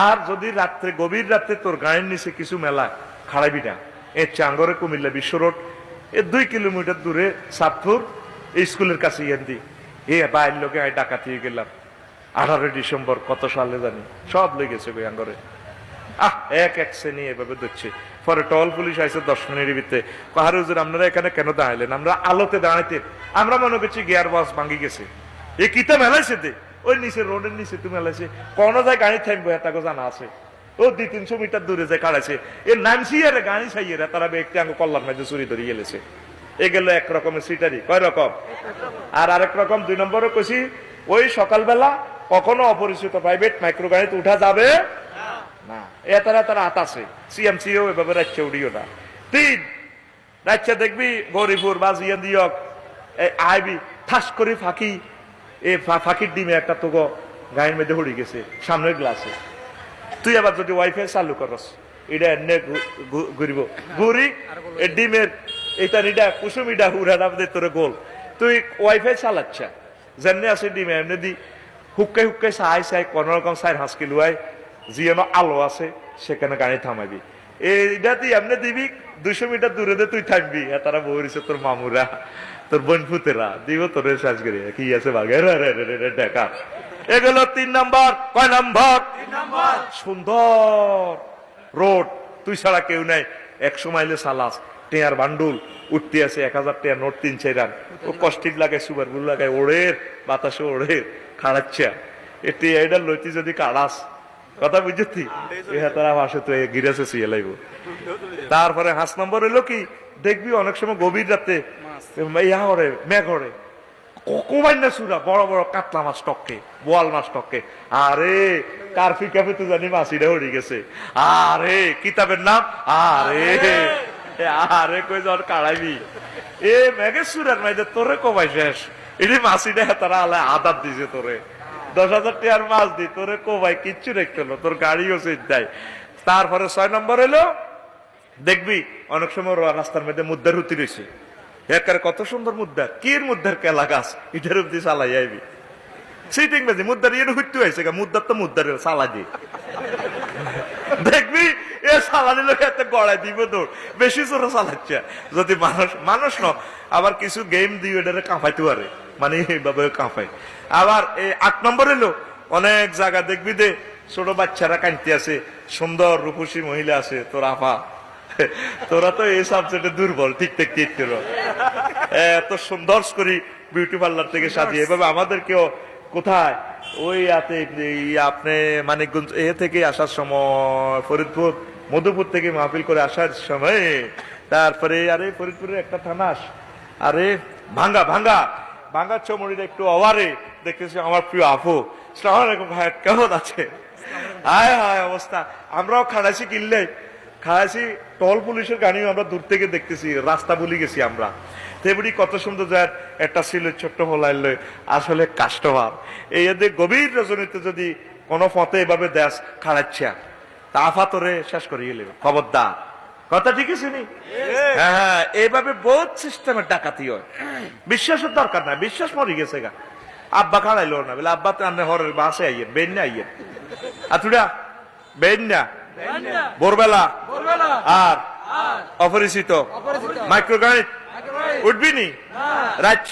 আর যদি রাত্রে গভীর রাত্রে তোর গায়ের নিচে কিছু মেলা খাড়াবি না। এ চাঙ্গরে কুমিল্লা বিশ্ব রোড, 2 কিলোমিটার দূরে সাতপুর স্কুলের কাছে ইয়ান্দি বাইর লোকে আমি ডাকাতি গেলাম 18 ডিসেম্বর কত সালে জানি, সব লেগেছে আঙ্গরে। এক শ্রেণী এভাবে ধরছে। পরে টল পুলিশ আইসে 10 মিনিটের ভিতরে, কাহার হুজুর আপনারা এখানে কেন দাঁড়াইলেন? আমরা আলোতে দাঁড়াইতে আমরা মনে করছি গিয়ার বক্স ভাঙ্গি গেছে। এ কিতা মেলাইছে দে, ওই নিচে রোডের নিচে তুমি মেলাইছে, কোন যায় গাড়ি থাকবো এটাকে জানা আছে। ও 200-300 মিটার দূরে যে কাড়াইছে, এ নামছি আরে গাড়ি ছাইয়েরা তারা ব্যক্তি আঙ্গ কল্যাণ মাঝে চুরি ধরে গেলেছে। এ গেল এক রকমের সিটারি। কয় রকম? আর আরেক রকম 2 নম্বরও কইছি, ওই সকালবেলা কখনো অপরিচিত প্রাইভেট মাইক্রো গাড়িতে উঠা যাবে না। তারা হাত আছে, সিএমসিও এভাবে রাখছে উড়িও না। 3 রাখছে দেখবি গরিপুর বা জিয়া দিয়ক আইবি ঠাস করে ফাঁকি, এ ফাঁকির ডিমে একটা তো গায়ের মধ্যে হড়ি গেছে সামনের গ্লাসে। তুই আবার যদি ওয়াইফাই চালু করস, এটা এনে ঘুরিব ঘুরি এ ডিমের এটা নিডা কুসুমিডা হুড়াটা তোরে গোল। তুই ওয়াইফাই চালাচ্ছা যেমনি আছে ডিমে এমনি দি হুক্কাই হুক্কাই চাই কোন রকম চাই হাঁসকি লুয়াই জিয়ানো আলো আছে সেখানে গাড়ি থামাবি। এইটা তুই এমনি দিবি 200 মিটার দূরে দে তুই থাকবি। তারা বহিছে তোর মামুরা তোর বোন ফুতেরা দিব তোর সাজ করে কি আছে বাঘের দেখা। এগুলো 3 নম্বর। কয় নম্বর? সুন্দর রোড, তুই ছাড়া কেউ নাই, 100 মাইলে চালাস, টেয়ার বান্ডুল উঠতে আছে, 1000 টেয়ার নোট 3-4 রান। ও কষ্টিক লাগে, সুপার বুল লাগায়, ওড়ের বাতাসে ওড়ে খাড়াচ্ছে। এটা লইতি যদি কাড়াস, কথা বুঝছি তারা ভাষে তো গিরেছে সিয়ে লাগবো। তারপরে 5 নম্বর হলো কি, দেখবি অনেক সময় গভীর রাতে ইয়া হরে মেঘ হরে কোমাইনা সুরা বড় বড় কাতলা মাছ টককে, বোয়াল মাছ টককে। আরে কারফি কাফে তো জানি মাছিটা হয়ে গেছে। আরে কিতাবের নাম আরে কই জ্বর কাড়াইবি এ মেঘের সুরার মাইদে তোরে কমাই শেষ। এটি মাছিটা তারা আলায় আদার দিছে তোরে 10,000 টাকার মাছ দি তোরে কোবাই কিচ্ছু দেখতে হলো, তোর গাড়িও দেয়। তারপরে 6 নম্বর হলো দেখবি অনেক সময় রাস্তার মধ্যে মুদ্রার হুতি রয়েছে, একারে কত সুন্দর মুদ্রা, কির মুদ্রার কেলা গাছ এটার অব্দি চালাই আইবি সিটিং বাজি মুদ্রার ইয়ে হুট্টু হয়েছে মুদ্রার তো মুদ্রার চালা দি দেখবি এ চালানি লোক এত গড়াই দিব তোর বেশি জোরে চালাচ্ছে। যদি মানুষ ন আবার কিছু গেম দিয়ে এটারে কাঁপাইতে পারে, মানে এইভাবে কাঁপায়। আবার এই 8 নম্বর এলো অনেক জায়গা দেখবি দে ছোট বাচ্চারা কাঁদতে আছে, সুন্দর রূপসী মহিলা আছে, তোর আফা তোরা তো এই সাবজেক্টে দুর্বল, ঠিক এত সুন্দর করি বিউটি পার্লার থেকে সাজিয়ে এভাবে আমাদেরকেও কোথায় ওই আপনি মানিকগঞ্জ এ থেকে আসার সময়, ফরিদপুর মধুপুর থেকে মাহফিল করে আসার সময়, তারপরে আরে ফরিদপুরের একটা থানা আরে ভাঙ্গা ভাঙ্গা ভাঙ্গা চমড়িটা একটু অবারে দেখতেছি আমার প্রিয় আপু, সালাম আলাইকুম ভাই কেমন আছে? হায় হায় অবস্থা। আমরাও খাড়াছি কিনলে খাড়াছি টল পুলিশের গাড়ি আমরা দূর থেকে দেখতেছি, রাস্তা ভুলে গেছি আমরা। তেমনি কত সুন্দর যায় একটা ছিল ছোট্ট মোলাইল আসলে কাস্টমার। এই এদের গভীর রজনীতে যদি কোনো পথে এভাবে দেশ খাড়াচ্ছে তা আফা তোরে শেষ করে গেলে খবরদার। কথা ঠিক আছে নি? হ্যাঁ, এইভাবে বহুত সিস্টেমের ডাকাতি হয়। বিশ্বাসের দরকার নাই, বিশ্বাস মরে গেছে গা। আব্বা খাড়াইলো না বলে আব্বা তো আপনি হরের বাসে আইয়েন, বেন না আইয়েন আতুরা বেন না ভোরবেলা আর অপরিচিত মাইক্রো গাড়ি উঠবি নি রাত